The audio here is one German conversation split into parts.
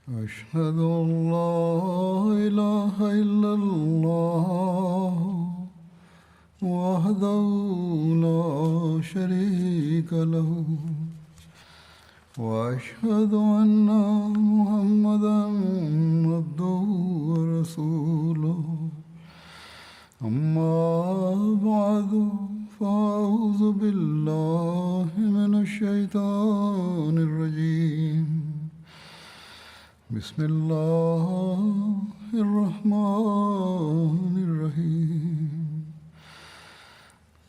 أشهد أن لا إله إلا الله وحده لا شريك له وأشهد أن محمدا عبده ورسوله أما بعد فأعوذ بالله من الشيطان الرجيم بسم الله الرحمن الرحيم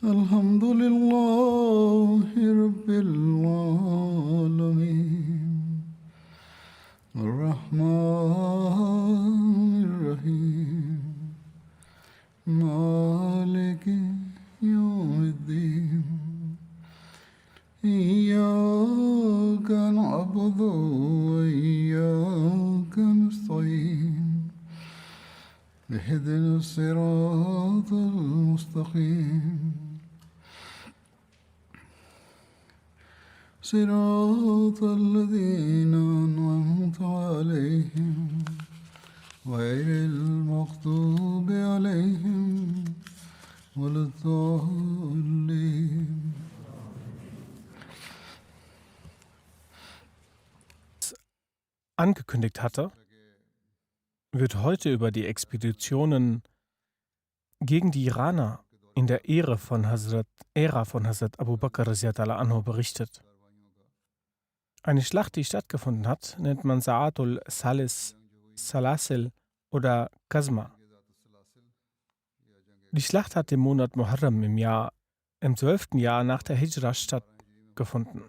الحمد لله رب العالمين الرحمن الرحيم مالك يوم الدين إياك نعبد وإياك نستعين اهدنا الصراط المستقيم صراط الذين أنعمت عليهم غير المغضوب عليهم ولا الضالين. Angekündigt hatte, wird heute über die Expeditionen gegen die Iraner in der Ära von Hazrat Abu Bakr radhiyallahu anhu berichtet. Eine Schlacht, die stattgefunden hat, nennt man Sa'atul Salasil oder Qazma. Die Schlacht hat im Monat Muharram im 12. Jahr nach der Hijra stattgefunden.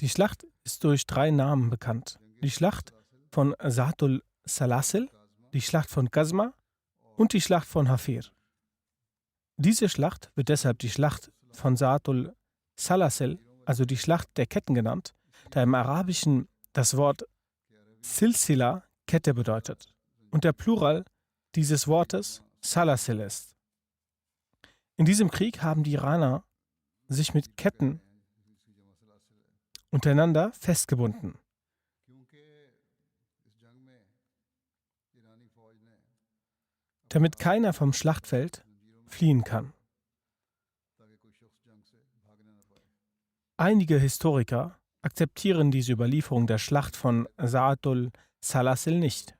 Die Schlacht ist durch 3 Namen bekannt. Die Schlacht von Sa'atul Salasil, die Schlacht von Qazma und die Schlacht von Hafir. Diese Schlacht wird deshalb die Schlacht von Sa'atul Salasil, also die Schlacht der Ketten genannt, da im Arabischen das Wort Silsila Kette bedeutet und der Plural dieses Wortes Salasil ist. In diesem Krieg haben die Iraner sich mit Ketten untereinander festgebunden. Damit keiner vom Schlachtfeld fliehen kann. Einige Historiker akzeptieren diese Überlieferung der Schlacht von Sa'atul Salasil nicht.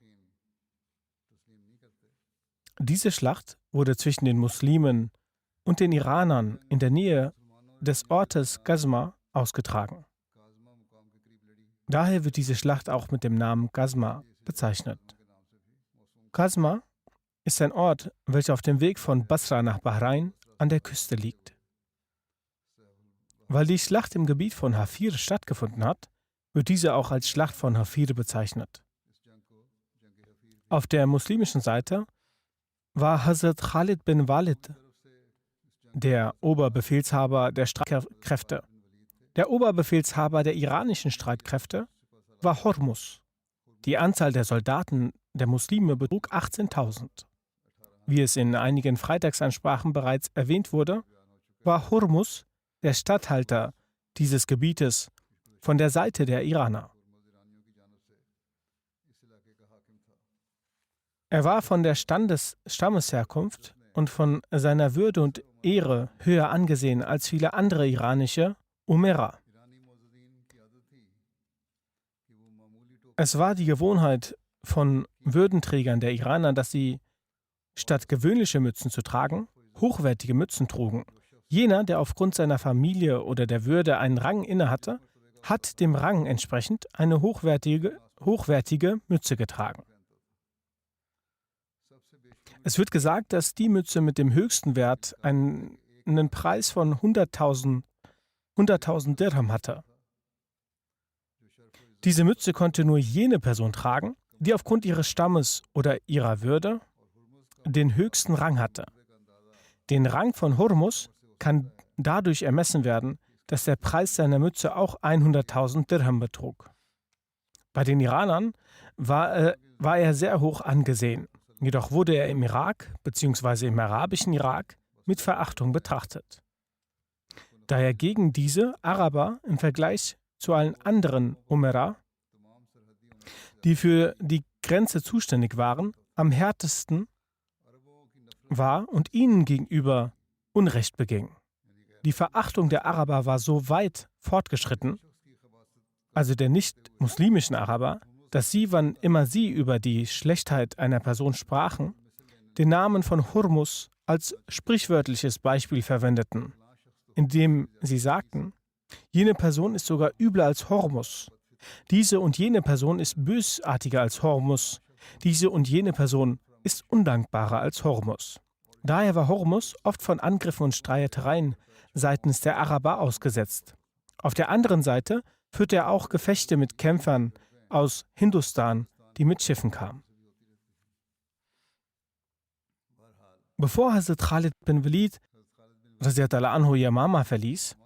Diese Schlacht wurde zwischen den Muslimen und den Iranern in der Nähe des Ortes Qazma ausgetragen. Daher wird diese Schlacht auch mit dem Namen Qazma bezeichnet. Qazma ist ein Ort, welcher auf dem Weg von Basra nach Bahrain an der Küste liegt. Weil die Schlacht im Gebiet von Hafir stattgefunden hat, wird diese auch als Schlacht von Hafir bezeichnet. Auf der muslimischen Seite war Hazrat Khalid bin Walid der Oberbefehlshaber der Streitkräfte. Der Oberbefehlshaber der iranischen Streitkräfte war Hormuz. Die Anzahl der Soldaten der Muslime betrug 18.000. Wie es in einigen Freitagsansprachen bereits erwähnt wurde, war Hormuz der Statthalter dieses Gebietes von der Seite der Iraner. Er war von der Stammesherkunft und von seiner Würde und Ehre höher angesehen als viele andere iranische Umera. Es war die Gewohnheit von Würdenträgern der Iraner, dass sie statt gewöhnliche Mützen zu tragen, hochwertige Mützen trugen. Jener, der aufgrund seiner Familie oder der Würde einen Rang innehatte, hat dem Rang entsprechend eine hochwertige Mütze getragen. Es wird gesagt, dass die Mütze mit dem höchsten Wert einen Preis von 100.000 Dirham hatte. Diese Mütze konnte nur jene Person tragen, die aufgrund ihres Stammes oder ihrer Würde den höchsten Rang hatte. Den Rang von Hormuz kann dadurch ermessen werden, dass der Preis seiner Mütze auch 100.000 Dirham betrug. Bei den Iranern war er sehr hoch angesehen. Jedoch wurde er im Irak bzw. im arabischen Irak mit Verachtung betrachtet. Da er gegen diese Araber im Vergleich zu allen anderen Umera die für die Grenze zuständig waren, am härtesten war und ihnen gegenüber Unrecht beging. Die Verachtung der Araber war so weit fortgeschritten, also der nicht-muslimischen Araber, dass sie, wann immer sie über die Schlechtheit einer Person sprachen, den Namen von Hurmus als sprichwörtliches Beispiel verwendeten, indem sie sagten, jene Person ist sogar übler als Hormus. Diese und jene Person ist bösartiger als Hormus. Diese und jene Person ist undankbarer als Hormus. Daher war Hormus oft von Angriffen und Streitereien seitens der Araber ausgesetzt. Auf der anderen Seite führte er auch Gefechte mit Kämpfern aus Hindustan, die mit Schiffen kamen. Bevor Hazrat Khalid bin Walid radhiyallahu anhu Yamama verließ,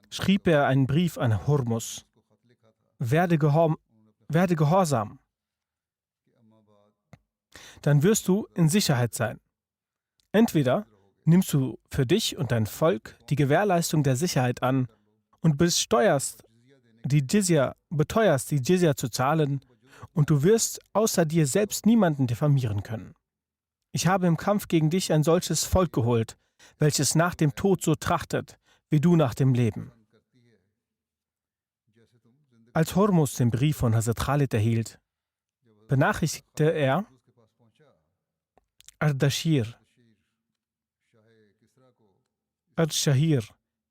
schrieb er einen Brief an Hurmus. Werde gehorsam, dann wirst du in Sicherheit sein. Entweder nimmst du für dich und dein Volk die Gewährleistung der Sicherheit an und beteuerst die Jizya zu zahlen, und du wirst außer dir selbst niemanden diffamieren können. Ich habe im Kampf gegen dich ein solches Volk geholt, welches nach dem Tod so trachtet, wie du nach dem Leben. Als Hurmus den Brief von Hazrat Khalid erhielt, benachrichtigte er Ardashir,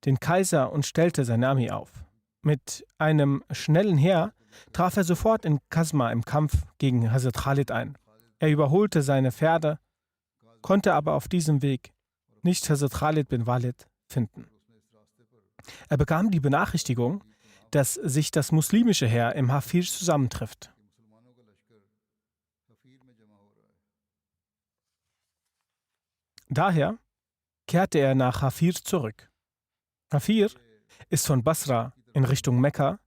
den Kaiser, und stellte seine Armee auf. Mit einem schnellen Heer traf er sofort in Qasma im Kampf gegen Hazrat Khalid ein. Er überholte seine Pferde, konnte aber auf diesem Weg nicht Hazrat Khalid bin Walid finden. Er bekam die Benachrichtigung, dass sich das muslimische Heer im Hafir zusammentrifft. Daher kehrte er nach Hafir zurück. Hafir ist von Basra in Richtung Mekka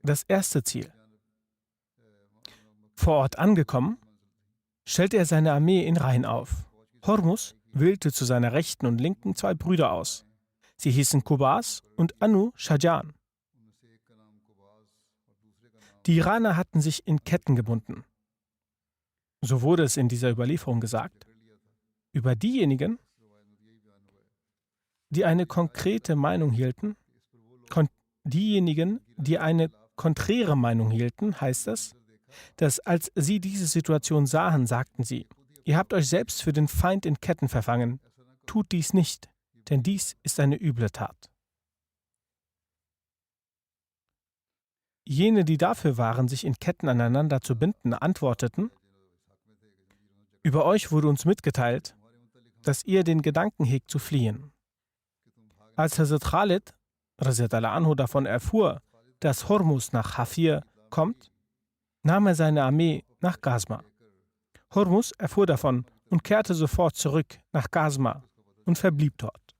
das erste Ziel. Vor Ort angekommen, stellte er seine Armee in Reihen auf. Hurmus wählte zu seiner Rechten und Linken zwei Brüder aus. Sie hießen Qubas und Anu Shajan. Die Iraner hatten sich in Ketten gebunden. So wurde es in dieser Überlieferung gesagt. Über diejenigen, die eine konkrete Meinung hielten, konträre Meinung hielten, heißt es, dass als sie diese Situation sahen, sagten sie, ihr habt euch selbst für den Feind in Ketten verfangen. Tut dies nicht, denn dies ist eine üble Tat. Jene, die dafür waren, sich in Ketten aneinander zu binden, antworteten, über euch wurde uns mitgeteilt, dass ihr den Gedanken hegt zu fliehen. Als Hazrat Khalid radhiyallahu anhu davon erfuhr, dass Hurmus nach Hafir kommt, nahm er seine Armee nach Qasma. Hurmus erfuhr davon und kehrte sofort zurück nach Qasma und verblieb dort.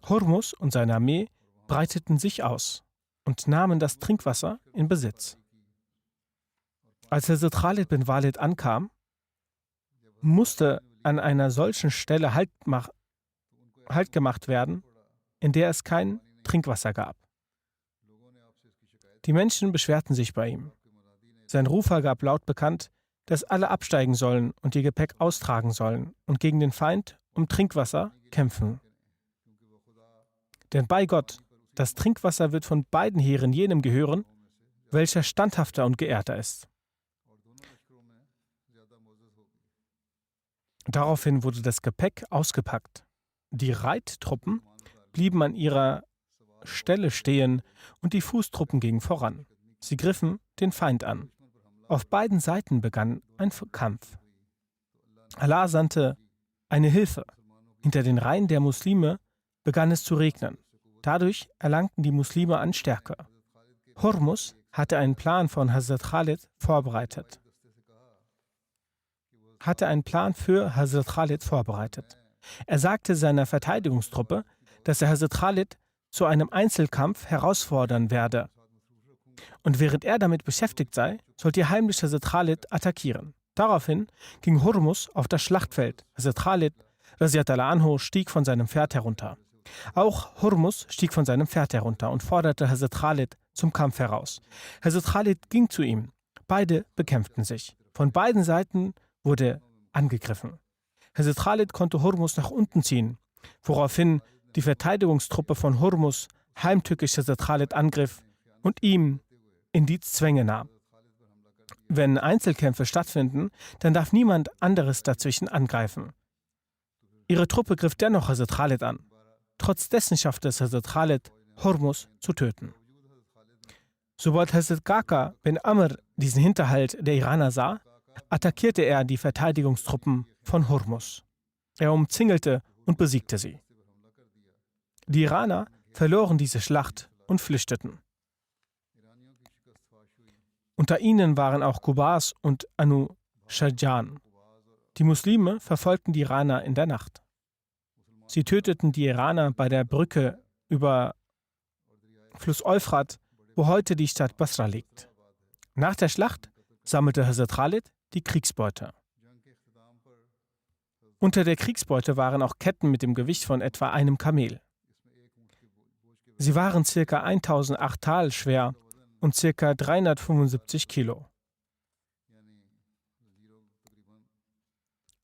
Hurmus und seine Armee breiteten sich aus und nahmen das Trinkwasser in Besitz. Als Hazrat Khalid bin Walid ankam, musste an einer solchen Stelle Halt gemacht werden, in der es kein Trinkwasser gab. Die Menschen beschwerten sich bei ihm. Sein Rufer gab laut bekannt, dass alle absteigen sollen und ihr Gepäck austragen sollen und gegen den Feind um Trinkwasser kämpfen. Denn bei Gott, das Trinkwasser wird von beiden Heeren jenem gehören, welcher standhafter und geehrter ist. Daraufhin wurde das Gepäck ausgepackt. Die Reittruppen blieben an ihrer Stelle stehen und die Fußtruppen gingen voran. Sie griffen den Feind an. Auf beiden Seiten begann ein Kampf. Allah sandte eine Hilfe. Hinter den Reihen der Muslime begann es zu regnen. Dadurch erlangten die Muslime an Stärke. Hurmus hatte einen Plan von Hazrat Khalid vorbereitet. Er sagte seiner Verteidigungstruppe, dass er Hazrat Khalid zu einem Einzelkampf herausfordern werde. Und während er damit beschäftigt sei, sollte er heimlich Hazrat Khalid attackieren. Daraufhin ging Hurmus auf das Schlachtfeld. Hazrat Khalid radhiyallahu anhu stieg von seinem Pferd herunter. Auch Hurmus stieg von seinem Pferd herunter und forderte Hazrat Khalid zum Kampf heraus. Hazrat Khalid ging zu ihm. Beide bekämpften sich. Von beiden Seiten wurde angegriffen. Hazrat Khalid konnte Hurmus nach unten ziehen, woraufhin die Verteidigungstruppe von Hurmus heimtückisch Hazrat Khalid angriff und ihm in die Zwänge nahm. Wenn Einzelkämpfe stattfinden, dann darf niemand anderes dazwischen angreifen. Ihre Truppe griff dennoch Hazrat Khalid an. Trotz dessen schaffte es Hazrat Khalid, Hurmus zu töten. Sobald Hazrat Kaka bin Amr diesen Hinterhalt der Iraner sah, attackierte er die Verteidigungstruppen von Hurmus. Er umzingelte und besiegte sie. Die Iraner verloren diese Schlacht und flüchteten. Unter ihnen waren auch Qubas und Anu Shahjan. Die Muslime verfolgten die Iraner in der Nacht. Sie töteten die Iraner bei der Brücke über Fluss Euphrat, wo heute die Stadt Basra liegt. Nach der Schlacht sammelte Hazrat Khalid die Kriegsbeute. Unter der Kriegsbeute waren auch Ketten mit dem Gewicht von etwa einem Kamel. Sie waren ca. 1008 Tal schwer und ca. 375 Kilo.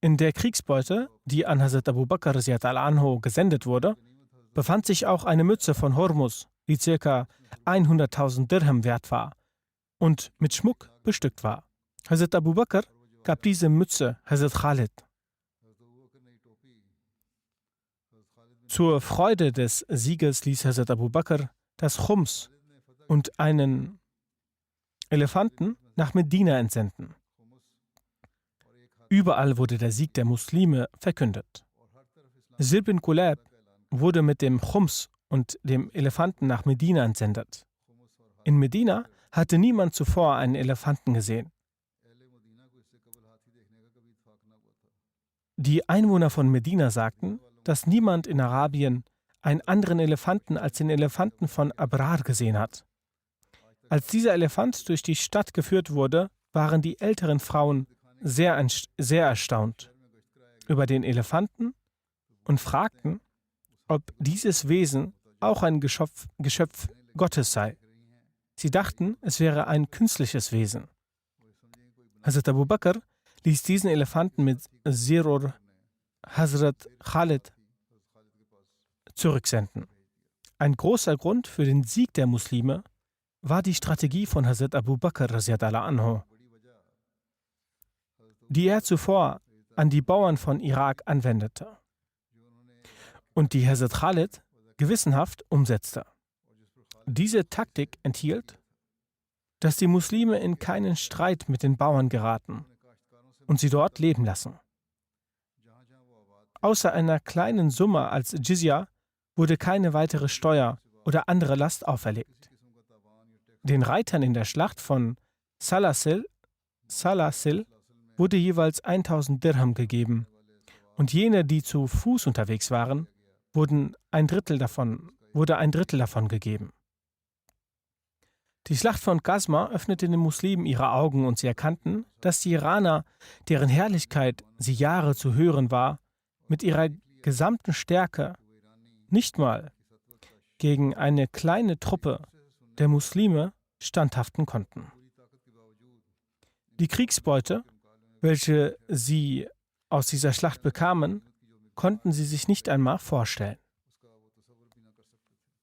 In der Kriegsbeute, die an Hazrat Abu Bakr anhu gesendet wurde, befand sich auch eine Mütze von Hurmus, die ca. 100.000 Dirham wert war und mit Schmuck bestückt war. Hazrat Abu Bakr gab diese Mütze Hazrat Khalid. Zur Freude des Sieges ließ Hazrat Abu Bakr das Khums und einen Elefanten nach Medina entsenden. Überall wurde der Sieg der Muslime verkündet. Zir bin Kulab wurde mit dem Khums und dem Elefanten nach Medina entsendet. In Medina hatte niemand zuvor einen Elefanten gesehen. Die Einwohner von Medina sagten, dass niemand in Arabien einen anderen Elefanten als den Elefanten von Abrar gesehen hat. Als dieser Elefant durch die Stadt geführt wurde, waren die älteren Frauen sehr erstaunt über den Elefanten und fragten, ob dieses Wesen auch ein Geschöpf Gottes sei. Sie dachten, es wäre ein künstliches Wesen. Hazrat Abu Bakr ließ diesen Elefanten mit Zirur Hazrat Khalid zurücksenden. Ein großer Grund für den Sieg der Muslime war die Strategie von Hazrat Abu Bakr anhu, die er zuvor an die Bauern von Irak anwendete und die Hazrat Khalid gewissenhaft umsetzte. Diese Taktik enthielt, dass die Muslime in keinen Streit mit den Bauern geraten und sie dort leben lassen. Außer einer kleinen Summe als Jizya wurde keine weitere Steuer oder andere Last auferlegt. Den Reitern in der Schlacht von Salasil wurde jeweils 1000 Dirham gegeben und jene, die zu Fuß unterwegs waren, wurde ein Drittel davon gegeben. Die Schlacht von Qasma öffnete den Muslimen ihre Augen und sie erkannten, dass die Iraner, deren Herrlichkeit sie Jahre zu hören war, mit ihrer gesamten Stärke nicht mal gegen eine kleine Truppe der Muslime standhaften konnten. Die Kriegsbeute, welche sie aus dieser Schlacht bekamen, konnten sie sich nicht einmal vorstellen.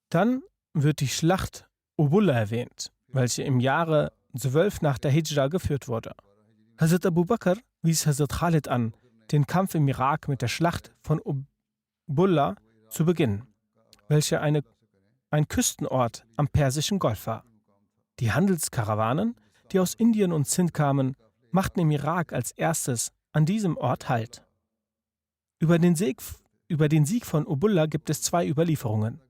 Dann wird die Schlacht Ubulla erwähnt, welche im Jahre 12 nach der Hijra geführt wurde. Hazrat Abu Bakr wies Hazrat Khalid an, den Kampf im Irak mit der Schlacht von Ubulla zu beginnen, welche ein Küstenort am Persischen Golf war. Die Handelskarawanen, die aus Indien und Sind kamen, machten im Irak als erstes an diesem Ort Halt. Über den Sieg von Ubulla gibt es 2 Überlieferungen.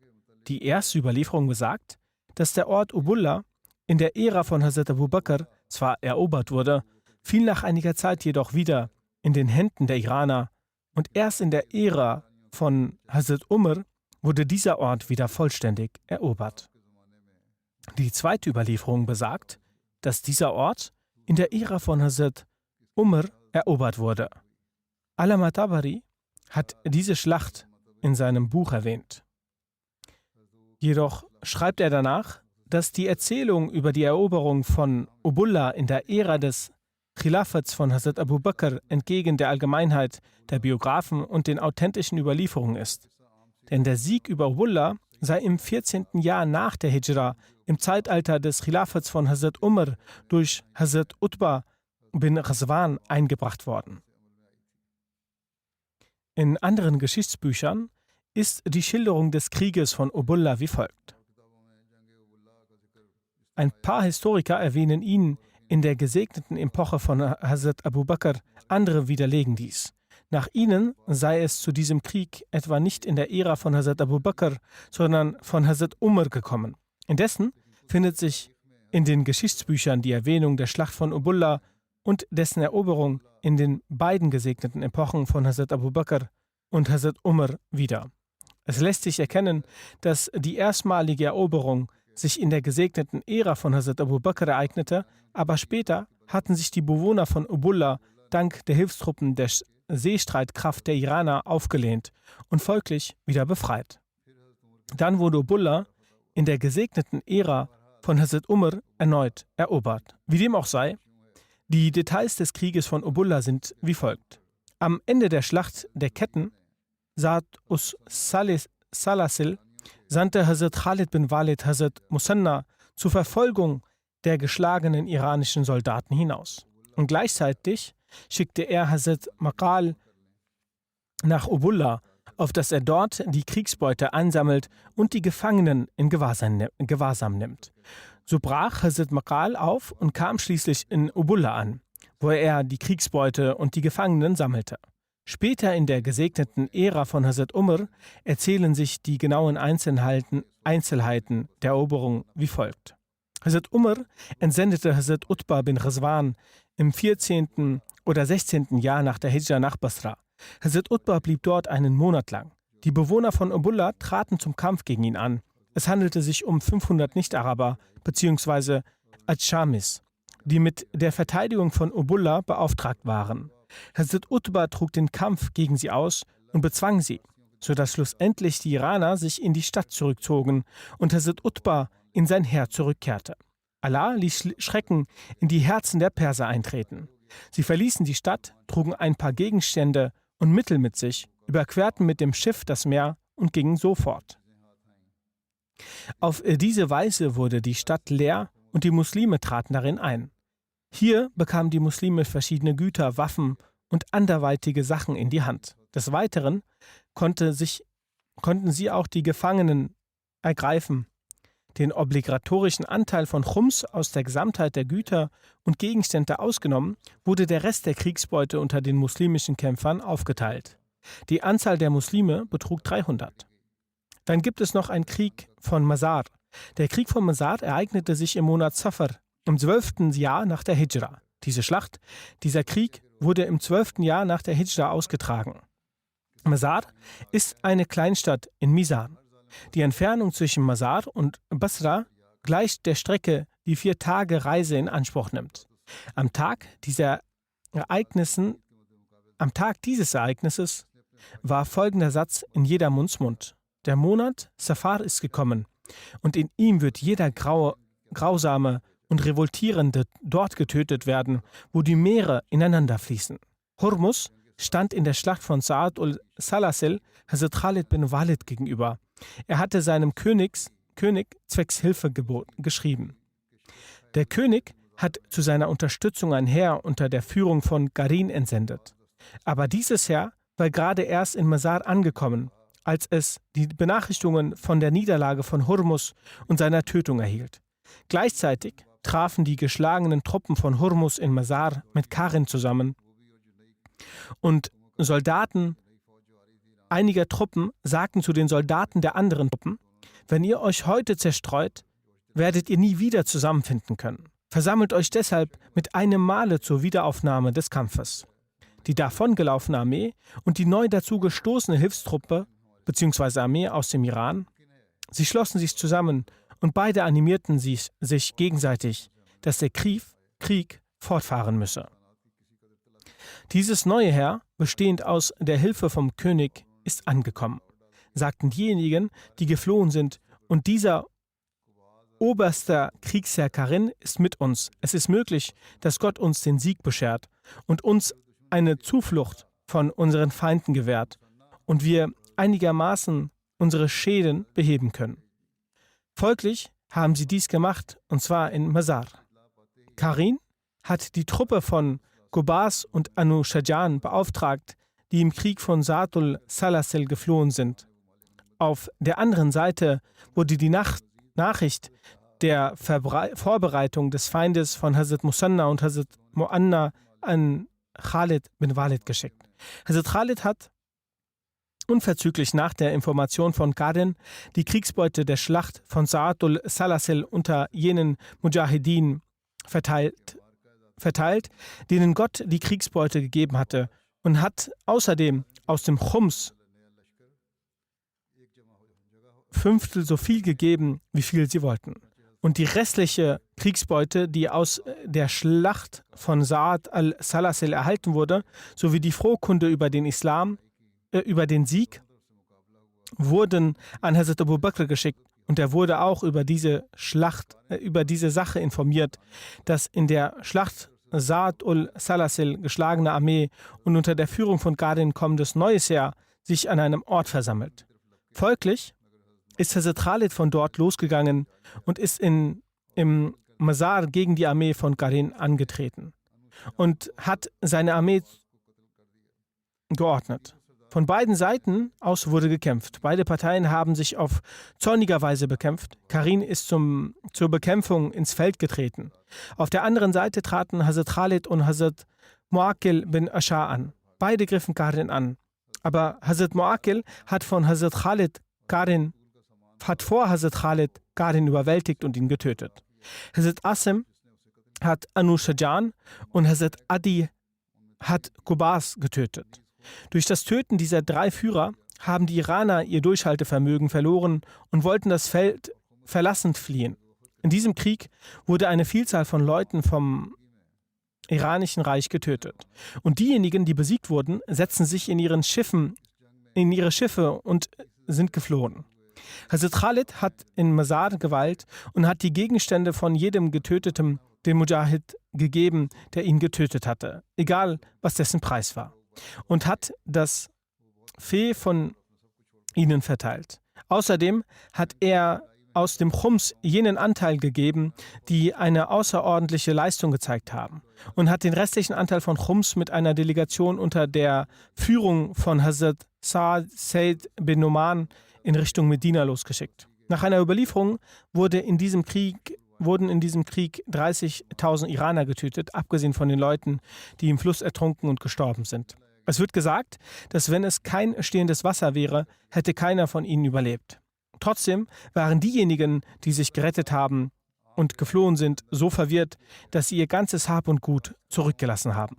Die erste Überlieferung besagt, dass der Ort Ubulla in der Ära von Hazrat Abu Bakr zwar erobert wurde, fiel nach einiger Zeit jedoch wieder in den Händen der Iraner und erst in der Ära von Hazrat Umar wurde dieser Ort wieder vollständig erobert. Die zweite Überlieferung besagt, dass dieser Ort in der Ära von Hazrat Umar erobert wurde. Allama Tabari hat diese Schlacht in seinem Buch erwähnt. Jedoch schreibt er danach, dass die Erzählung über die Eroberung von Ubullah in der Ära des Khilafats von Hazrat Abu Bakr entgegen der Allgemeinheit der Biografen und den authentischen Überlieferungen ist. Denn der Sieg über Ubullah sei im 14. Jahr nach der Hijra, im Zeitalter des Khilafats von Hazrat Umar, durch Hazrat Utbah bin Ghazwan eingebracht worden. In anderen Geschichtsbüchern ist die Schilderung des Krieges von Ubullah wie folgt. Ein paar Historiker erwähnen ihn in der gesegneten Epoche von Hazrat Abu Bakr, andere widerlegen dies. Nach ihnen sei es zu diesem Krieg etwa nicht in der Ära von Hazrat Abu Bakr, sondern von Hazrat Umar gekommen. Indessen findet sich in den Geschichtsbüchern die Erwähnung der Schlacht von Ubullah und dessen Eroberung in den beiden gesegneten Epochen von Hazrat Abu Bakr und Hazrat Umar wieder. Es lässt sich erkennen, dass die erstmalige Eroberung sich in der gesegneten Ära von Hazrat Abu Bakr ereignete, aber später hatten sich die Bewohner von Ubullah dank der Hilfstruppen der Seestreitkraft der Iraner aufgelehnt und folglich wieder befreit. Dann wurde Ubullah in der gesegneten Ära von Hazrat Umar erneut erobert. Wie dem auch sei, die Details des Krieges von Ubullah sind wie folgt. Am Ende der Schlacht der Ketten, Sa'd Salasil, sandte Hazrat Khalid bin Walid Hazrat Musanna zur Verfolgung der geschlagenen iranischen Soldaten hinaus. Und gleichzeitig schickte er Hazrat Maqal nach Ubullah, auf dass er dort die Kriegsbeute einsammelt und die Gefangenen in Gewahrsam nimmt. So brach Hazrat Maqal auf und kam schließlich in Ubullah an, wo er die Kriegsbeute und die Gefangenen sammelte. Später in der gesegneten Ära von Hazrat Umar erzählen sich die genauen Einzelheiten der Eroberung wie folgt. Hazrat Umar entsendete Hazrat Utbah bin Ghazwan im 14. oder 16. Jahr nach der Hijra nach Basra. Hazrat Utbah blieb dort einen Monat lang. Die Bewohner von Ubullah traten zum Kampf gegen ihn an. Es handelte sich um 500 Nicht-Araber bzw. Adschamis, die mit der Verteidigung von Ubullah beauftragt waren. Hazrat Utbah trug den Kampf gegen sie aus und bezwang sie, sodass schlussendlich die Iraner sich in die Stadt zurückzogen und Hazrat Utbah in sein Heer zurückkehrte. Allah ließ Schrecken in die Herzen der Perser eintreten. Sie verließen die Stadt, trugen ein paar Gegenstände und Mittel mit sich, überquerten mit dem Schiff das Meer und gingen so fort. Auf diese Weise wurde die Stadt leer und die Muslime traten darin ein. Hier bekamen die Muslime verschiedene Güter, Waffen und anderweitige Sachen in die Hand. Des Weiteren konnten sie auch die Gefangenen ergreifen. Den obligatorischen Anteil von Chums aus der Gesamtheit der Güter und Gegenstände ausgenommen, wurde der Rest der Kriegsbeute unter den muslimischen Kämpfern aufgeteilt. Die Anzahl der Muslime betrug 300. Dann gibt es noch einen Krieg von Mazar. Der Krieg von Mazar ereignete sich im Monat Safar, im 12. Jahr nach der Hijra. Dieser Krieg wurde im 12. Jahr nach der Hijra ausgetragen. Mazar ist eine Kleinstadt in Mizan. Die Entfernung zwischen Mazar und Basra gleicht der Strecke, die 4 Tage Reise in Anspruch nimmt. Am Tag dieses Ereignisses war folgender Satz in jedermanns Mund. Der Monat Safar ist gekommen und in ihm wird jeder Grausame und Revoltierende dort getötet werden, wo die Meere ineinander fließen. Hormuz stand in der Schlacht von Sa'd al-Salasil Hazrat Khalid bin Walid gegenüber. Er hatte seinem König zwecks Hilfe geschrieben. Der König hat zu seiner Unterstützung ein Heer unter der Führung von Garin entsendet. Aber dieses Heer war gerade erst in Mazar angekommen, als es die Benachrichtigungen von der Niederlage von Hormuz und seiner Tötung erhielt. Gleichzeitig trafen die geschlagenen Truppen von Hormuz in Mazar mit Karin zusammen und Soldaten einiger Truppen sagten zu den Soldaten der anderen Truppen: Wenn ihr euch heute zerstreut, werdet ihr nie wieder zusammenfinden können. Versammelt euch deshalb mit einem Male zur Wiederaufnahme des Kampfes. Die davongelaufene Armee und die neu dazu gestoßene Hilfstruppe bzw. Armee aus dem Iran, sie schlossen sich zusammen und beide animierten sich gegenseitig, dass der Krieg fortfahren müsse. Dieses neue Heer, bestehend aus der Hilfe vom König, ist angekommen, sagten diejenigen, die geflohen sind, und dieser oberster Kriegsherr Karin ist mit uns. Es ist möglich, dass Gott uns den Sieg beschert und uns eine Zuflucht von unseren Feinden gewährt und wir einigermaßen unsere Schäden beheben können. Folglich haben sie dies gemacht, und zwar in Mazar. Karin hat die Truppe von Qubas und Anu Shajan beauftragt, die im Krieg von Sa'atul Salasil geflohen sind. Auf der anderen Seite wurde die Nachricht der Vorbereitung des Feindes von Hazrat Musanna und Hazrat Mu'anna an Khalid bin Walid geschickt. Hazrat Khalid hat unverzüglich nach der Information von Qarin die Kriegsbeute der Schlacht von Sa'atul Salasil unter jenen Mujahideen verteilt, denen Gott die Kriegsbeute gegeben hatte, und hat außerdem aus dem Chums 1/5 so viel gegeben, wie viel sie wollten. Und die restliche Kriegsbeute, die aus der Schlacht von Sa'ad al-Salasil erhalten wurde, sowie die Frohkunde über den über den Sieg, wurden an Hazrat Abu Bakr geschickt. Und er wurde auch über diese Sache informiert, dass in der Schlacht Sa'ad al-Salasil geschlagene Armee und unter der Führung von Qarin kommendes neues Jahr sich an einem Ort versammelt. Folglich ist Hazrat Khalid von dort losgegangen und ist im Mazar gegen die Armee von Qarin angetreten und hat seine Armee geordnet. Von beiden Seiten aus wurde gekämpft. Beide Parteien haben sich auf zorniger Weise bekämpft. Qarin ist zur Bekämpfung ins Feld getreten. Auf der anderen Seite traten Hazrat Khalid und Hazrat Mu'aqil bin Ashar an. Beide griffen Qarin an. Aber Hazrat Mu'aqil hat vor Hazrat Khalid Qarin überwältigt und ihn getötet. Hazrat Asim hat Anu Shajan und Hazrat Adi hat Qubas getötet. Durch das Töten dieser 3 Führer haben die Iraner ihr Durchhaltevermögen verloren und wollten das Feld verlassend fliehen. In diesem Krieg wurde eine Vielzahl von Leuten vom Iranischen Reich getötet. Und diejenigen, die besiegt wurden, setzten sich in ihre Schiffe und sind geflohen. Hazrat Khalid hat in Mazar geweilt und hat die Gegenstände von jedem Getöteten dem Mujahid gegeben, der ihn getötet hatte, egal was dessen Preis war, und hat das Vieh von ihnen verteilt. Außerdem hat er aus dem Chums jenen Anteil gegeben, die eine außerordentliche Leistung gezeigt haben, und hat den restlichen Anteil von Chums mit einer Delegation unter der Führung von Hazrat Said bin Numan in Richtung Medina losgeschickt. Nach einer Überlieferung wurden in diesem Krieg 30.000 Iraner getötet, abgesehen von den Leuten, die im Fluss ertrunken und gestorben sind. Es wird gesagt, dass wenn es kein stehendes Wasser wäre, hätte keiner von ihnen überlebt. Trotzdem waren diejenigen, die sich gerettet haben und geflohen sind, so verwirrt, dass sie ihr ganzes Hab und Gut zurückgelassen haben.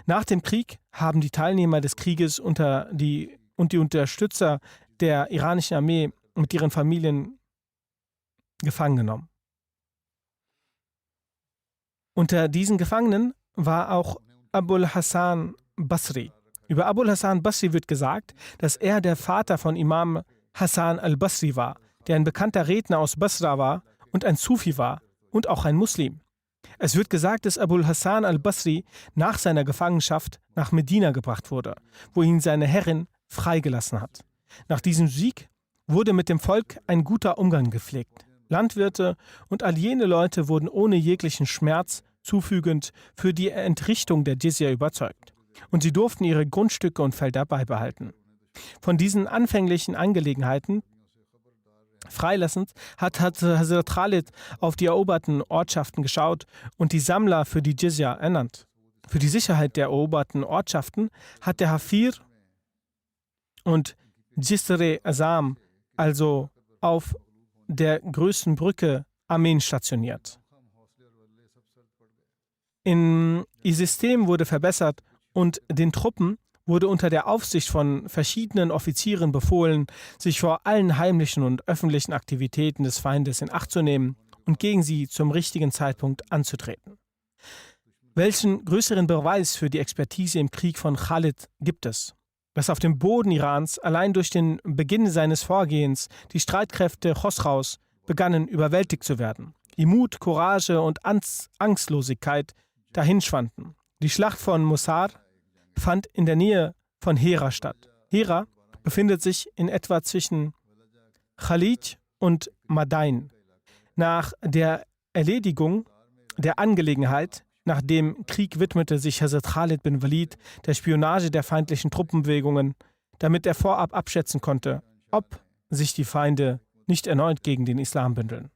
Nach dem Krieg haben die Teilnehmer des Krieges und die Unterstützer der iranischen Armee mit ihren Familien gefangen genommen. Unter diesen Gefangenen war auch Abul Hasan Basri. Über Abul Hasan Basri wird gesagt, dass er der Vater von Imam Hassan al-Basri war, der ein bekannter Redner aus Basra war und ein Sufi war und auch ein Muslim. Es wird gesagt, dass Abul Hasan al-Basri nach seiner Gefangenschaft nach Medina gebracht wurde, wo ihn seine Herrin freigelassen hat. Nach diesem Sieg wurde mit dem Volk ein guter Umgang gepflegt. Landwirte und all jene Leute wurden ohne jeglichen Schmerz zufügend für die Entrichtung der Jizya überzeugt. Und sie durften ihre Grundstücke und Felder beibehalten. Von diesen anfänglichen Angelegenheiten freilassend hat Hazrat Khalid auf die eroberten Ortschaften geschaut und die Sammler für die Jizya ernannt. Für die Sicherheit der eroberten Ortschaften hat der Hafir und Jisr-e-Azam, also auf der größten Brücke, Armeen stationiert. Ihr System wurde verbessert und den Truppen wurde unter der Aufsicht von verschiedenen Offizieren befohlen, sich vor allen heimlichen und öffentlichen Aktivitäten des Feindes in Acht zu nehmen und gegen sie zum richtigen Zeitpunkt anzutreten. Welchen größeren Beweis für die Expertise im Krieg von Khalid gibt es? Dass auf dem Boden Irans allein durch den Beginn seines Vorgehens die Streitkräfte Chosraus begannen überwältigt zu werden. Die Mut, Courage und Angstlosigkeit dahinschwanden. Die Schlacht von Mosar fand in der Nähe von Hera statt. Hera befindet sich in etwa zwischen Khalid und Madain. Nach der Erledigung der Angelegenheit, nach dem Krieg, widmete sich Hazrat Khalid bin Walid der Spionage der feindlichen Truppenbewegungen, damit er vorab abschätzen konnte, ob sich die Feinde nicht erneut gegen den Islam bündeln.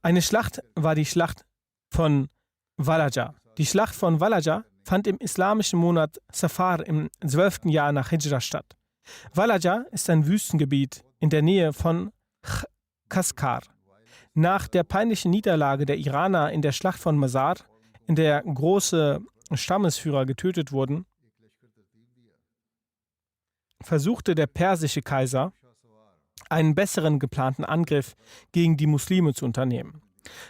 Eine Schlacht war die Schlacht von Walaja. Die Schlacht von Walaja fand im islamischen Monat Safar im 12. Jahr nach Hijra statt. Walaja ist ein Wüstengebiet in der Nähe von Kaskar. Nach der peinlichen Niederlage der Iraner in der Schlacht von Mazar, in der große Stammesführer getötet wurden, versuchte der persische Kaiser, einen besseren geplanten Angriff gegen die Muslime zu unternehmen.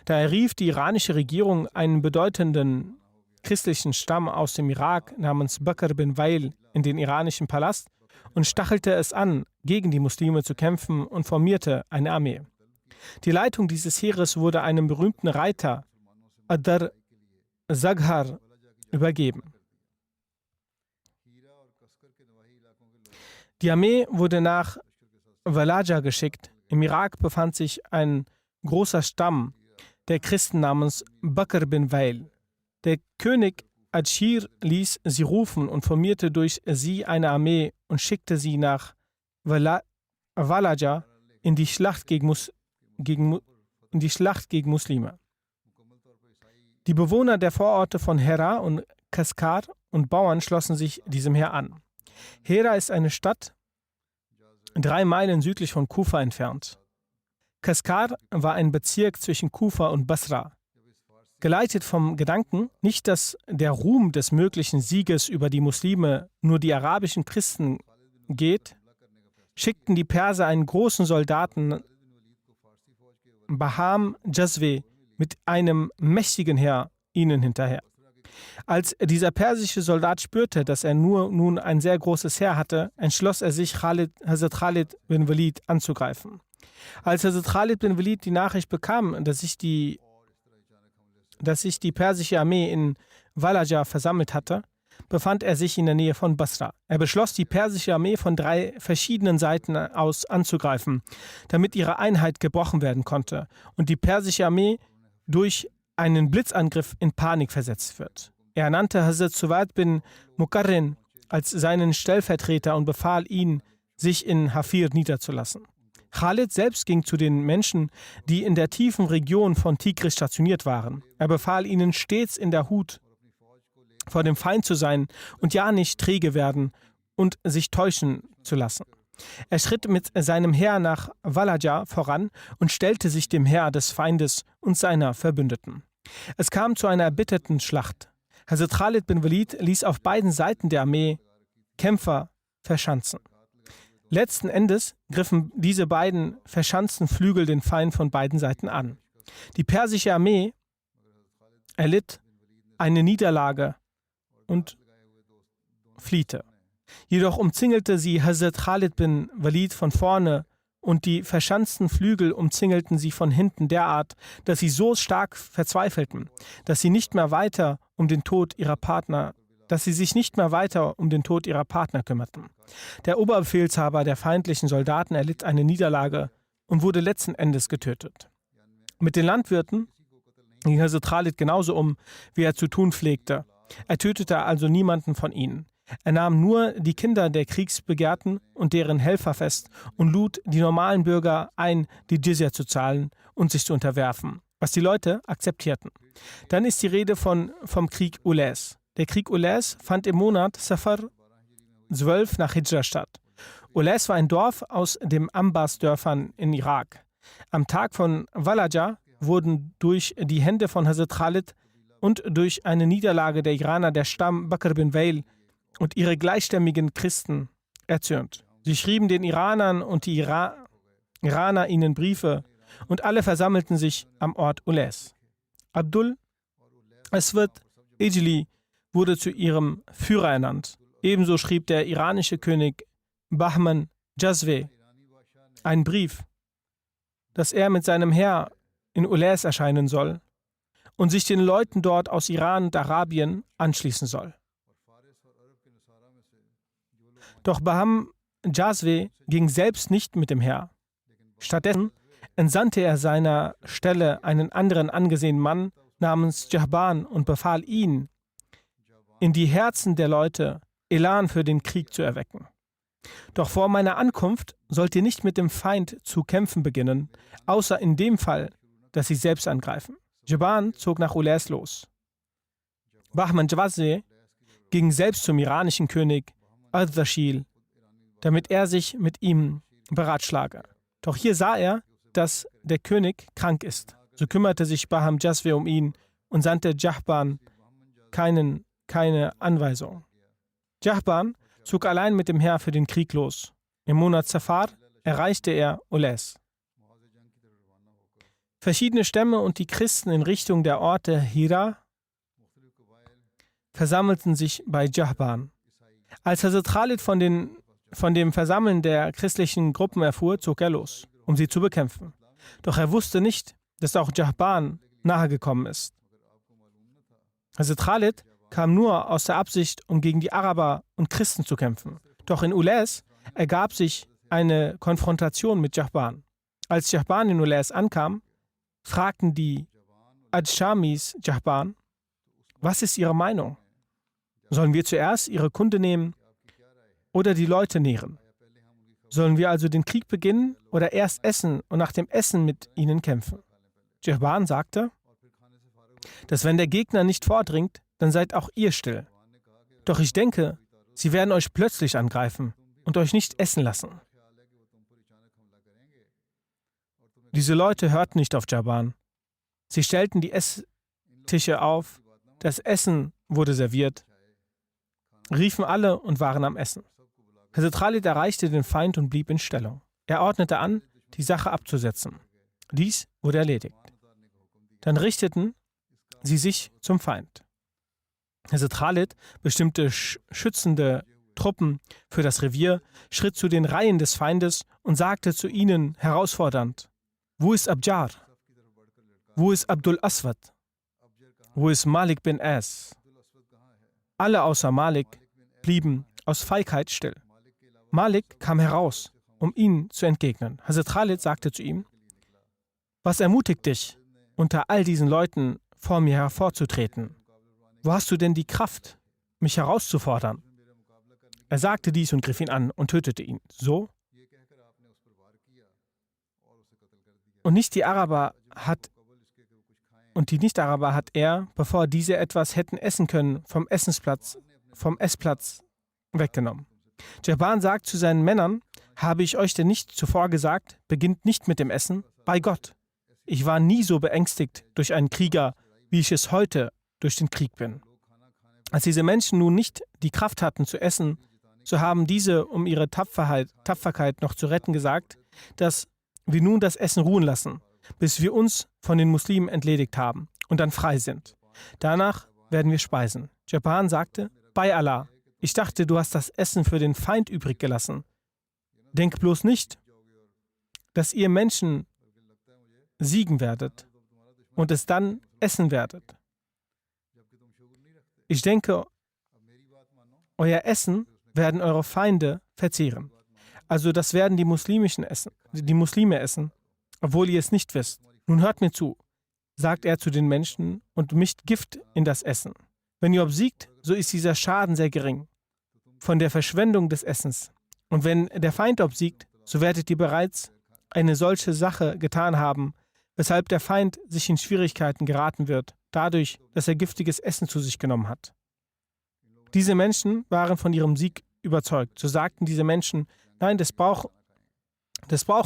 Daher rief die iranische Regierung einen bedeutenden christlichen Stamm aus dem Irak namens Bakr bin Wail in den iranischen Palast und stachelte es an, gegen die Muslime zu kämpfen und formierte eine Armee. Die Leitung dieses Heeres wurde einem berühmten Reiter, Adar Zaghar, übergeben. Die Armee wurde nach Walaja geschickt. Im Irak befand sich ein großer Stamm der Christen namens Bakr bin Wail. Der König Adschir ließ sie rufen und formierte durch sie eine Armee und schickte sie nach Walaja in die Schlacht gegen Muslime. Die Bewohner der Vororte von Hera und Kaskar und Bauern schlossen sich diesem Heer an. Hera ist eine Stadt 3 Meilen südlich von Kufa entfernt. Kaskar war ein Bezirk zwischen Kufa und Basra. Geleitet vom Gedanken, nicht dass der Ruhm des möglichen Sieges über die Muslime nur die arabischen Christen geht, schickten die Perser einen großen Soldaten, Baham Jazwe, mit einem mächtigen Heer ihnen hinterher. Als dieser persische Soldat spürte, dass er nun ein sehr großes Heer hatte, entschloss er sich, Hazrat Khalid bin Walid anzugreifen. Als Hazrat Khalid bin Walid die Nachricht bekam, dass sich die persische Armee in Walaja versammelt hatte, befand er sich in der Nähe von Basra. Er beschloss, die persische Armee von 3 verschiedenen Seiten aus anzugreifen, damit ihre Einheit gebrochen werden konnte und die persische Armee durch einen Blitzangriff in Panik versetzt wird. Er ernannte Hazrat Suwaid bin Mukarrin als seinen Stellvertreter und befahl ihn, sich in Hafir niederzulassen. Khalid selbst ging zu den Menschen, die in der tiefen Region von Tigris stationiert waren. Er befahl ihnen, stets in der Hut vor dem Feind zu sein und ja nicht träge werden und sich täuschen zu lassen. Er schritt mit seinem Heer nach Walaja voran und stellte sich dem Heer des Feindes und seiner Verbündeten. Es kam zu einer erbitterten Schlacht. Hazrat Khalid bin Walid ließ auf beiden Seiten der Armee Kämpfer verschanzen. Letzten Endes griffen diese beiden verschanzten Flügel den Feind von beiden Seiten an. Die persische Armee erlitt eine Niederlage und fliehte. Jedoch umzingelte sie Hazrat Khalid bin Walid von vorne und die verschanzten Flügel umzingelten sie von hinten derart, dass sie so stark verzweifelten, dass sie sich nicht mehr weiter um den Tod ihrer Partner kümmerten. Der Oberbefehlshaber der feindlichen Soldaten erlitt eine Niederlage und wurde letzten Endes getötet. Mit den Landwirten ging Hazrat Khalid genauso um, wie er zu tun pflegte. Er tötete also niemanden von ihnen. Er nahm nur die Kinder der Kriegsbegehrten und deren Helfer fest und lud die normalen Bürger ein, die Jizya zu zahlen und sich zu unterwerfen, was die Leute akzeptierten. Dann ist die Rede vom Krieg Ules. Der Krieg Ules fand im Monat Safar 12 nach Hijra statt. Ules war ein Dorf aus den Ambas-Dörfern in Irak. Am Tag von Walaja wurden durch die Hände von Hazrat Khalid und durch eine Niederlage der Iraner der Stamm Bakr bin Wail und ihre gleichstämmigen Christen erzürnt. Sie schrieben den Iranern und die Iraner ihnen Briefe und alle versammelten sich am Ort Ules. Abdul Aswad Ejli wurde zu ihrem Führer ernannt. Ebenso schrieb der iranische König Bahman Jazwe einen Brief dass er mit seinem Heer in Ulais erscheinen soll und sich den Leuten dort aus Iran und Arabien anschließen soll. Doch Baham Jazwe ging selbst nicht mit dem Heer. Stattdessen entsandte er seiner Stelle einen anderen angesehenen Mann namens Jahban und befahl ihn, in die Herzen der Leute Elan für den Krieg zu erwecken. Doch vor meiner Ankunft sollt ihr nicht mit dem Feind zu kämpfen beginnen, außer in dem Fall, dass sie selbst angreifen. Jahban zog nach Ulais los. Bahman Jazwe ging selbst zum iranischen König Ardashil, damit er sich mit ihm beratschlage. Doch hier sah er, dass der König krank ist. So kümmerte sich Baham Jazwe um ihn und sandte Jahban keine Anweisung. Jahban zog allein mit dem Heer für den Krieg los. Im Monat Safar erreichte er Ulais. Verschiedene Stämme und die Christen in Richtung der Orte Hira versammelten sich bei Jahban. Als Hazrat Khalid von dem Versammeln der christlichen Gruppen erfuhr, zog er los, um sie zu bekämpfen. Doch er wusste nicht, dass auch Jahban nahegekommen ist. Hazrat Khalid kam nur aus der Absicht, um gegen die Araber und Christen zu kämpfen. Doch in Ulais ergab sich eine Konfrontation mit Jahban. Als Jahban in Ulais ankam, fragten die Adschamis Jahban: Was ist Ihre Meinung? Sollen wir zuerst Ihre Kunde nehmen oder die Leute nähren? Sollen wir also den Krieg beginnen oder erst essen und nach dem Essen mit ihnen kämpfen? Jahban sagte, dass wenn der Gegner nicht vordringt, dann seid auch ihr still. Doch ich denke, sie werden euch plötzlich angreifen und euch nicht essen lassen. Diese Leute hörten nicht auf Jahban. Sie stellten die Esstische auf, das Essen wurde serviert, riefen alle und waren am Essen. Hazrat Khalid erreichte den Feind und blieb in Stellung. Er ordnete an, die Sache abzusetzen. Dies wurde erledigt. Dann richteten sie sich zum Feind. Hazrat Khalid bestimmte schützende Truppen für das Revier, schritt zu den Reihen des Feindes und sagte zu ihnen herausfordernd: Wo ist Abjar? Wo ist Abdul Aswad? Wo ist Malik bin As? Alle außer Malik blieben aus Feigheit still. Malik kam heraus, um ihnen zu entgegnen. Hazrat Khalid sagte zu ihm: Was ermutigt dich, unter all diesen Leuten vor mir hervorzutreten? Wo hast du denn die Kraft, mich herauszufordern? Er sagte dies und griff ihn an und tötete ihn. So? Und die Nicht-Araber hat er, bevor diese etwas hätten essen können, vom Essplatz weggenommen. Jahban sagt zu seinen Männern: Habe ich euch denn nicht zuvor gesagt, beginnt nicht mit dem Essen? Bei Gott, ich war nie so beängstigt durch einen Krieger, wie ich es heute durch den Krieg bin. Als diese Menschen nun nicht die Kraft hatten zu essen, so haben diese, um ihre Tapferkeit noch zu retten, gesagt, dass wir nun das Essen ruhen lassen, bis wir uns von den Muslimen entledigt haben und dann frei sind. Danach werden wir speisen. Jahban sagte: Bei Allah, ich dachte, du hast das Essen für den Feind übrig gelassen. Denk bloß nicht, dass ihr Menschen siegen werdet und es dann essen werdet. Ich denke, euer Essen werden eure Feinde verzehren. Also das werden die Muslime essen, obwohl ihr es nicht wisst. Nun hört mir zu, sagt er zu den Menschen und mischt Gift in das Essen. Wenn ihr obsiegt, so ist dieser Schaden sehr gering von der Verschwendung des Essens. Und wenn der Feind obsiegt, so werdet ihr bereits eine solche Sache getan haben, weshalb der Feind sich in Schwierigkeiten geraten wird, dadurch, dass er giftiges Essen zu sich genommen hat. Diese Menschen waren von ihrem Sieg überzeugt. So sagten diese Menschen: Nein, das brauchen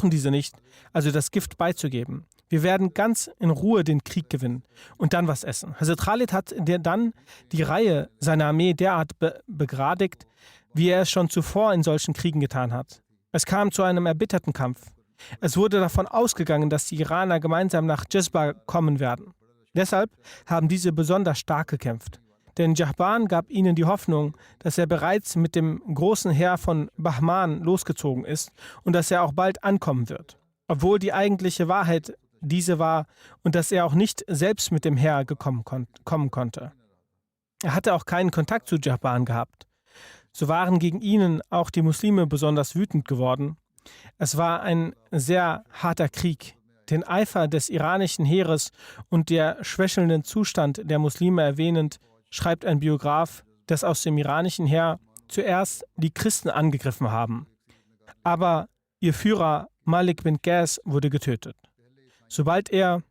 diese nicht, also das Gift beizugeben. Wir werden ganz in Ruhe den Krieg gewinnen und dann was essen. Hazrat Khalid hat dann die Reihe seiner Armee derart begradigt, wie er es schon zuvor in solchen Kriegen getan hat. Es kam zu einem erbitterten Kampf. Es wurde davon ausgegangen, dass die Iraner gemeinsam nach Jazba kommen werden. Deshalb haben diese besonders stark gekämpft. Denn Jahban gab ihnen die Hoffnung, dass er bereits mit dem großen Heer von Bahman losgezogen ist und dass er auch bald ankommen wird. obwohl die eigentliche Wahrheit diese war und dass er auch nicht selbst mit dem Heer kommen konnte. Er hatte auch keinen Kontakt zu Jahban gehabt. So waren gegen ihn auch die Muslime besonders wütend geworden. Es war ein sehr harter Krieg. Den Eifer des iranischen Heeres und der schwächelnden Zustand der Muslime erwähnend, schreibt ein Biograf, dass aus dem iranischen Heer zuerst die Christen angegriffen haben. Aber ihr Führer Malik bin Qais wurde getötet. Sobald er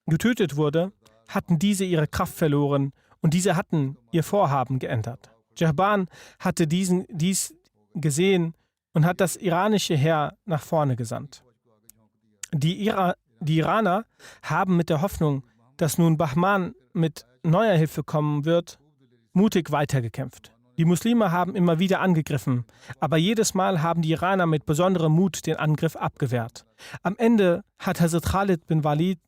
getötet wurde, hatten diese ihre Kraft verloren und diese hatten ihr Vorhaben geändert. Jahban hatte dies gesehen und hat das iranische Heer nach vorne gesandt. Die Iraner haben mit der Hoffnung, dass nun Bahman mit neuer Hilfe kommen wird, mutig weitergekämpft. Die Muslime haben immer wieder angegriffen, aber jedes Mal haben die Iraner mit besonderem Mut den Angriff abgewehrt. Am Ende hat Hazrat Khalid bin Walid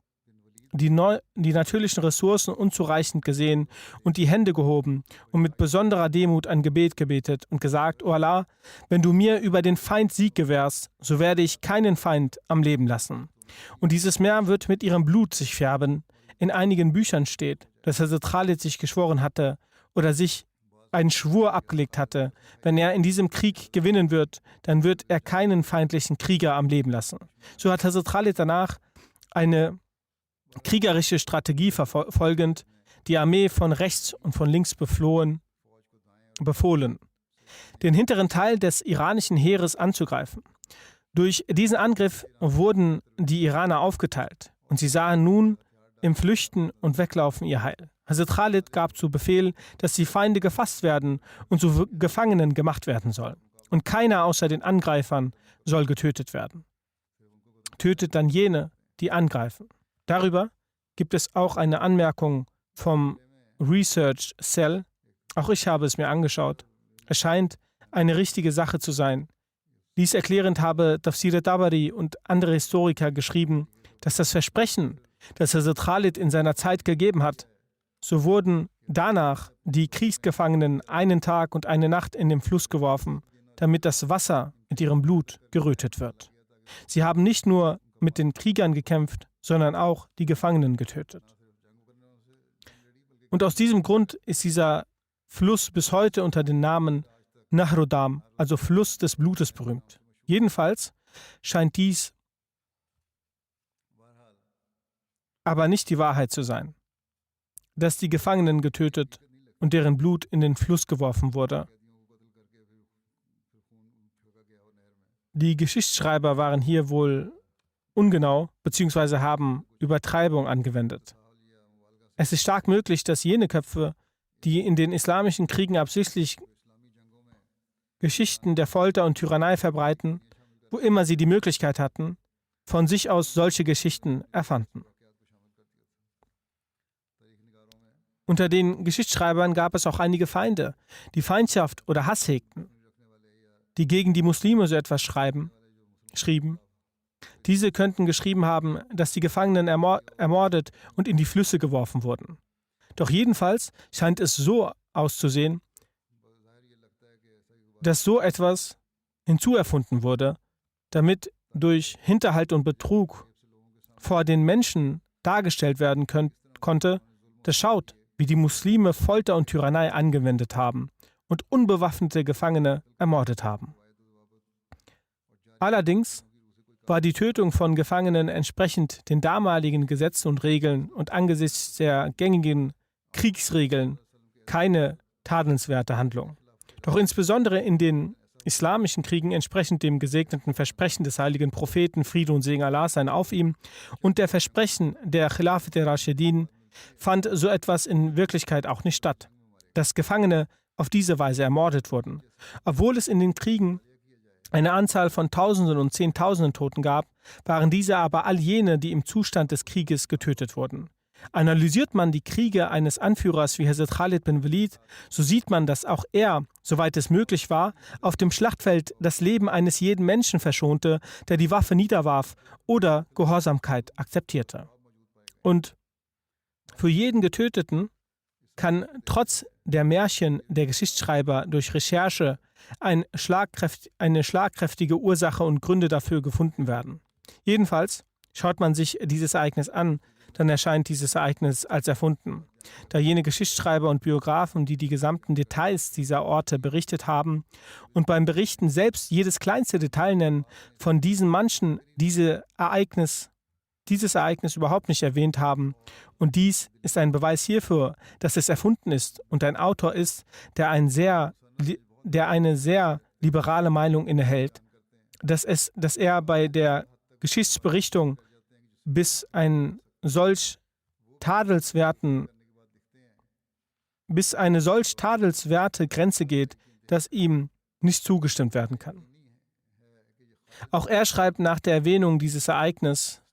die natürlichen Ressourcen unzureichend gesehen und die Hände gehoben und mit besonderer Demut ein Gebet gebetet und gesagt: O Allah, wenn du mir über den Feind Sieg gewährst, so werde ich keinen Feind am Leben lassen. Und dieses Meer wird mit ihrem Blut sich färben. In einigen Büchern steht, dass Hazrat Khalid sich geschworen hatte oder sich einen Schwur abgelegt hatte, wenn er in diesem Krieg gewinnen wird, dann wird er keinen feindlichen Krieger am Leben lassen. So hat Hazrat Khalid danach eine kriegerische Strategie verfolgend die Armee von rechts und von links befohlen, den hinteren Teil des iranischen Heeres anzugreifen. Durch diesen Angriff wurden die Iraner aufgeteilt und sie sahen nun im Flüchten und Weglaufen ihr Heil. Hazrat Khalid gab zu Befehl, dass die Feinde gefasst werden und zu Gefangenen gemacht werden sollen. Und keiner außer den Angreifern soll getötet werden. Tötet dann jene, die angreifen. Darüber gibt es auch eine Anmerkung vom Research Cell. Auch ich habe es mir angeschaut. Es scheint eine richtige Sache zu sein. Dies erklärend habe Tafsir Tabari und andere Historiker geschrieben, dass das Versprechen, das Hazrat Khalid in seiner Zeit gegeben hat, so wurden danach die Kriegsgefangenen einen Tag und eine Nacht in den Fluss geworfen, damit das Wasser mit ihrem Blut gerötet wird. Sie haben nicht nur mit den Kriegern gekämpft, sondern auch die Gefangenen getötet. Und aus diesem Grund ist dieser Fluss bis heute unter dem Namen Nahrudam, also Fluss des Blutes, berühmt. Jedenfalls scheint dies aber nicht die Wahrheit zu sein, dass die Gefangenen getötet und deren Blut in den Fluss geworfen wurde. Die Geschichtsschreiber waren hier wohl ungenau bzw. haben Übertreibung angewendet. Es ist stark möglich, dass jene Köpfe, die in den islamischen Kriegen absichtlich Geschichten der Folter und Tyrannei verbreiten, wo immer sie die Möglichkeit hatten, von sich aus solche Geschichten erfanden. Unter den Geschichtsschreibern gab es auch einige Feinde, die Feindschaft oder Hass hegten, die gegen die Muslime so etwas schrieben. Diese könnten geschrieben haben, dass die Gefangenen ermordet und in die Flüsse geworfen wurden. Doch jedenfalls scheint es so auszusehen, dass so etwas hinzuerfunden wurde, damit durch Hinterhalt und Betrug vor den Menschen dargestellt werden konnte, dass schaut, wie die Muslime Folter und Tyrannei angewendet haben und unbewaffnete Gefangene ermordet haben. Allerdings war die Tötung von Gefangenen entsprechend den damaligen Gesetzen und Regeln und angesichts der gängigen Kriegsregeln keine tadelnswerte Handlung. Doch insbesondere in den islamischen Kriegen entsprechend dem gesegneten Versprechen des heiligen Propheten, Friede und Segen Allah seien auf ihm, und der Versprechen der Khilafat Rashidin, fand so etwas in Wirklichkeit auch nicht statt, dass Gefangene auf diese Weise ermordet wurden. Obwohl es in den Kriegen eine Anzahl von Tausenden und Zehntausenden Toten gab, waren diese aber all jene, die im Zustand des Krieges getötet wurden. Analysiert man die Kriege eines Anführers wie Hazrat Khalid bin Walid, so sieht man, dass auch er, soweit es möglich war, auf dem Schlachtfeld das Leben eines jeden Menschen verschonte, der die Waffe niederwarf oder Gehorsamkeit akzeptierte. Und für jeden Getöteten kann trotz der Märchen der Geschichtsschreiber durch Recherche eine schlagkräftige Ursache und Gründe dafür gefunden werden. Jedenfalls schaut man sich dieses Ereignis an, dann erscheint dieses Ereignis als erfunden. Da jene Geschichtsschreiber und Biografen, die die gesamten Details dieser Orte berichtet haben und beim Berichten selbst jedes kleinste Detail nennen, von diesen manchen dieses Ereignis überhaupt nicht erwähnt haben. Und dies ist ein Beweis hierfür, dass es erfunden ist und ein Autor ist, der eine sehr liberale Meinung innehält, dass er bei der Geschichtsberichtung bis eine solch tadelswerte Grenze geht, dass ihm nicht zugestimmt werden kann. Auch er schreibt nach der Erwähnung dieses Ereignisses: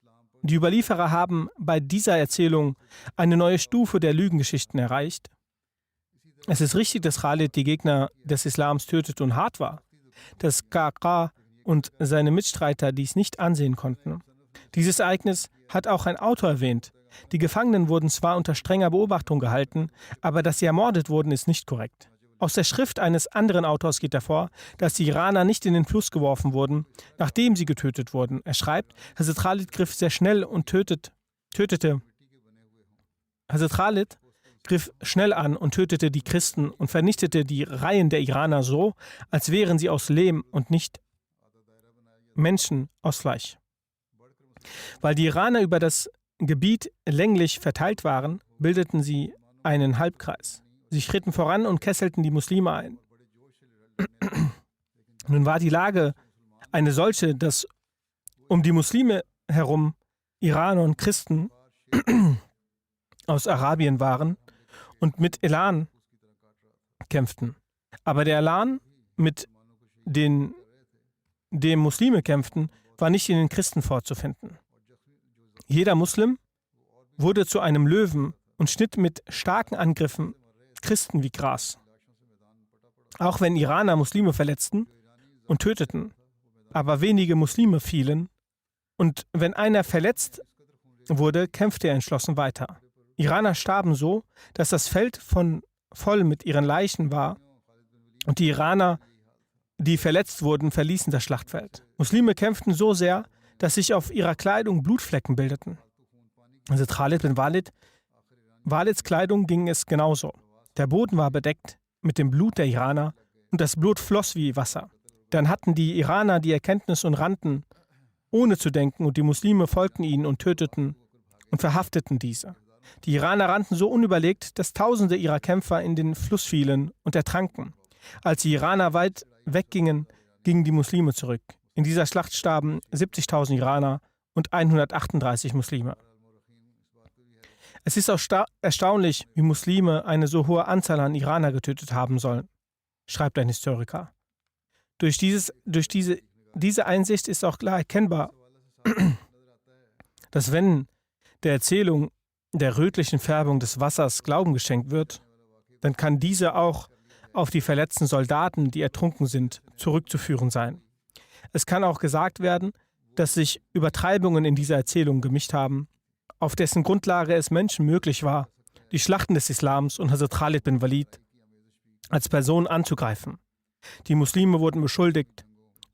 Die Überlieferer haben bei dieser Erzählung eine neue Stufe der Lügengeschichten erreicht. Es ist richtig, dass Khalid die Gegner des Islams tötete und hart war, dass Qaqa und seine Mitstreiter dies nicht ansehen konnten. Dieses Ereignis hat auch ein Autor erwähnt. Die Gefangenen wurden zwar unter strenger Beobachtung gehalten, aber dass sie ermordet wurden, ist nicht korrekt. Aus der Schrift eines anderen Autors geht hervor, dass die Iraner nicht in den Fluss geworfen wurden, nachdem sie getötet wurden. Er schreibt, Hazrat Khalid griff sehr schnell und tötete. Hazrat Khalid griff schnell an und tötete die Christen und vernichtete die Reihen der Iraner so, als wären sie aus Lehm und nicht Menschen aus Fleisch. Weil die Iraner über das Gebiet länglich verteilt waren, bildeten sie einen Halbkreis. Sie schritten voran und kesselten die Muslime ein. Nun war die Lage eine solche, dass um die Muslime herum Iraner und Christen aus Arabien waren und mit Elan kämpften. Aber der Elan, mit dem Muslime kämpften, war nicht in den Christen vorzufinden. Jeder Muslim wurde zu einem Löwen und schnitt mit starken Angriffen Christen wie Gras. Auch wenn Iraner Muslime verletzten und töteten, aber wenige Muslime fielen, und wenn einer verletzt wurde, kämpfte er entschlossen weiter. Iraner starben so, dass das Feld voll mit ihren Leichen war, und die Iraner, die verletzt wurden, verließen das Schlachtfeld. Muslime kämpften so sehr, dass sich auf ihrer Kleidung Blutflecken bildeten. Also Khalid bin Walids Kleidung ging es genauso. Der Boden war bedeckt mit dem Blut der Iraner und das Blut floss wie Wasser. Dann hatten die Iraner die Erkenntnis und rannten, ohne zu denken, und die Muslime folgten ihnen und töteten und verhafteten diese. Die Iraner rannten so unüberlegt, dass Tausende ihrer Kämpfer in den Fluss fielen und ertranken. Als die Iraner weit weggingen, gingen die Muslime zurück. In dieser Schlacht starben 70.000 Iraner und 138 Muslime. Es ist auch erstaunlich, wie Muslime eine so hohe Anzahl an Iraner getötet haben sollen, schreibt ein Historiker. Durch diese Einsicht ist auch klar erkennbar, dass wenn der Erzählung der rötlichen Färbung des Wassers Glauben geschenkt wird, dann kann diese auch auf die verletzten Soldaten, die ertrunken sind, zurückzuführen sein. Es kann auch gesagt werden, dass sich Übertreibungen in dieser Erzählung gemischt haben, auf dessen Grundlage es Menschen möglich war, die Schlachten des Islams und Hazrat Khalid bin Walid als Person anzugreifen. Die Muslime wurden beschuldigt,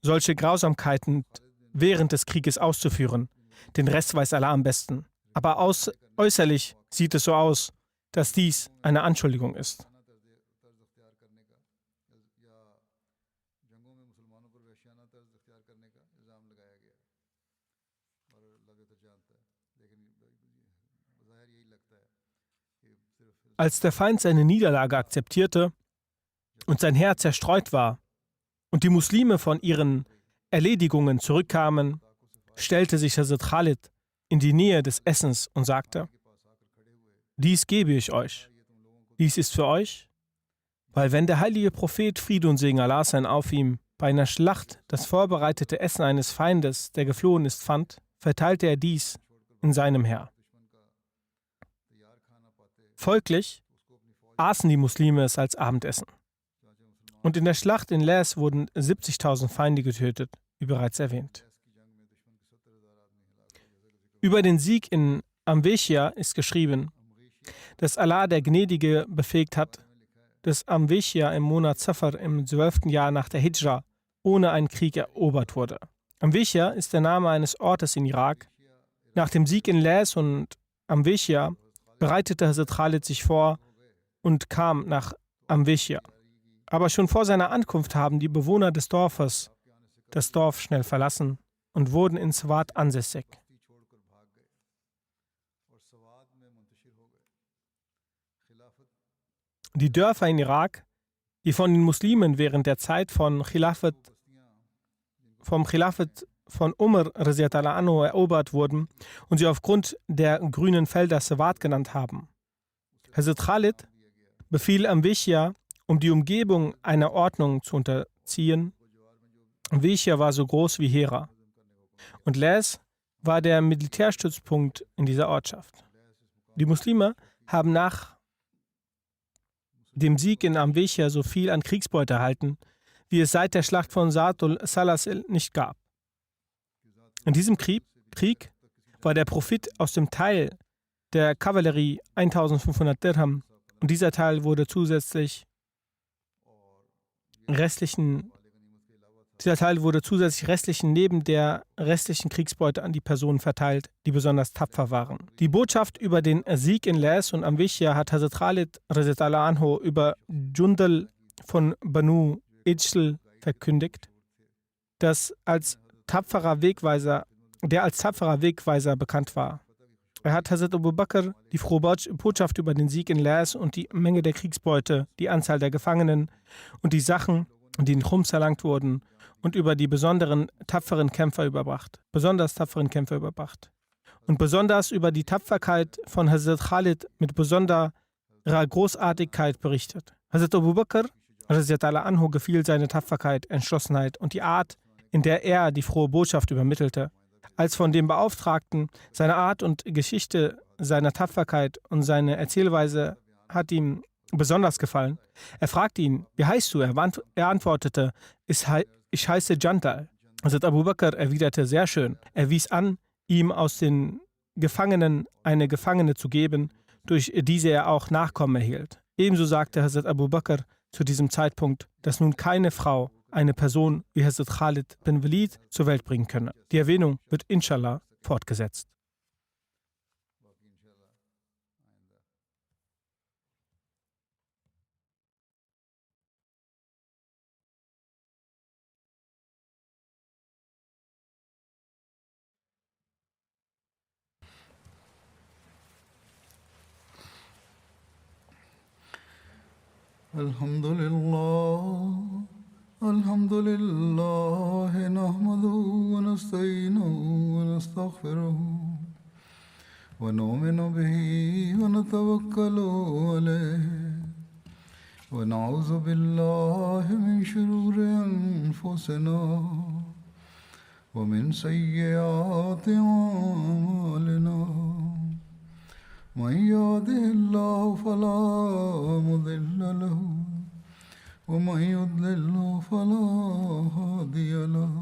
solche Grausamkeiten während des Krieges auszuführen. Den Rest weiß Allah am besten. Aber äußerlich sieht es so aus, dass dies eine Anschuldigung ist. Als der Feind seine Niederlage akzeptierte und sein Heer zerstreut war und die Muslime von ihren Erledigungen zurückkamen, stellte sich Hazrat Khalid in die Nähe des Essens und sagte: Dies gebe ich euch. Dies ist für euch, weil wenn der heilige Prophet Friede und Segen Allah sein auf ihm bei einer Schlacht das vorbereitete Essen eines Feindes, der geflohen ist, fand, verteilte er dies in seinem Heer. Folglich aßen die Muslime es als Abendessen. Und in der Schlacht in Les wurden 70.000 Feinde getötet, wie bereits erwähnt. Über den Sieg in Amvechia ist geschrieben, dass Allah der Gnädige befähigt hat, dass Amvechia im Monat Safar im 12. Jahr nach der Hijra ohne einen Krieg erobert wurde. Amvechia ist der Name eines Ortes in Irak. Nach dem Sieg in Läs und Amvechia bereitete Hazrat Khalid sich vor und kam nach Amvechia. Aber schon vor seiner Ankunft haben die Bewohner des Dorfes das Dorf schnell verlassen und wurden in Swat ansässig. Die Dörfer in Irak, die von den Muslimen während der Zeit vom Khilafat von Umar anhu erobert wurden und sie aufgrund der grünen Felder Swat genannt haben. Hazrat Khalid befiel Amvechia, um die Umgebung einer Ordnung zu unterziehen. Amvechia war so groß wie Hera. Und Läs war der Militärstützpunkt in dieser Ortschaft. Die Muslime haben nach dem Sieg in Amvechia so viel an Kriegsbeute erhalten, wie es seit der Schlacht von Sa'atul Salasil nicht gab. In diesem Krieg war der Profit aus dem Teil der Kavallerie 1500 Dirham und dieser Teil wurde zusätzlich restlichen neben der restlichen Kriegsbeute an die Personen verteilt, die besonders tapfer waren. Die Botschaft über den Sieg in Läs und Amvechia hat Hazrat Khalid anhu über Jundal von Banu Ijl verkündigt, der als tapferer Wegweiser bekannt war. Er hat Hazrat Abu Bakr die frohe Botschaft über den Sieg in Läs und die Menge der Kriegsbeute, die Anzahl der Gefangenen und die Sachen, die in Chums erlangt wurden, und über die besonders tapferen Kämpfer überbracht. Und besonders über die Tapferkeit von Hazrat Khalid mit besonderer Großartigkeit berichtet. Hazrat Abu Bakr anhu gefiel seine Tapferkeit, Entschlossenheit und die Art, in der er die frohe Botschaft übermittelte. Als von dem Beauftragten seine Art und Geschichte seiner Tapferkeit und seine Erzählweise hat ihm besonders gefallen. Er fragte ihn, wie heißt du? Er antwortete, ich heiße Jantal. Hazrat Abu Bakr erwiderte, sehr schön. Er wies an, ihm aus den Gefangenen eine Gefangene zu geben, durch diese er auch Nachkommen erhielt. Ebenso sagte Hazrat Abu Bakr zu diesem Zeitpunkt, dass nun keine Frau eine Person wie Hazrat Khalid bin Walid zur Welt bringen könne. Die Erwähnung wird inshallah fortgesetzt. الحمد لله نحمده ونستعينه ونستغفره ونؤمن به ونتوكل عليه ونعوذ بالله من شرور أنفسنا ومن سيئات أعمالنا من يهده الله فلا مضل له ومن يضلل فلا هادي له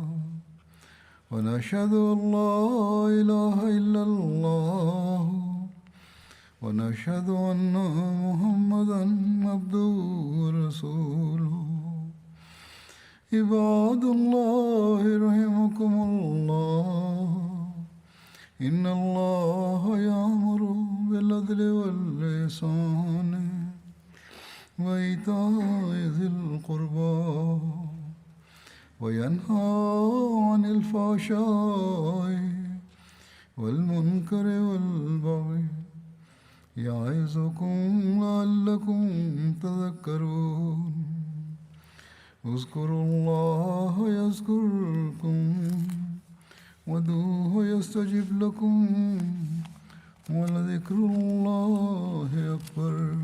ونشهد أن لا إله إلا الله ونشهد أن محمدا عبده ورسوله عباد الله رحمكم الله إن الله يأمر بالعدل والإحسان وإيتاء ذي القربى وينهى عن الفحشاء والمنكر والبغي يعظكم لعلكم تذكرون اذكروا الله يذكركم وادعوه يستجب لكم ولذكر الله أكبر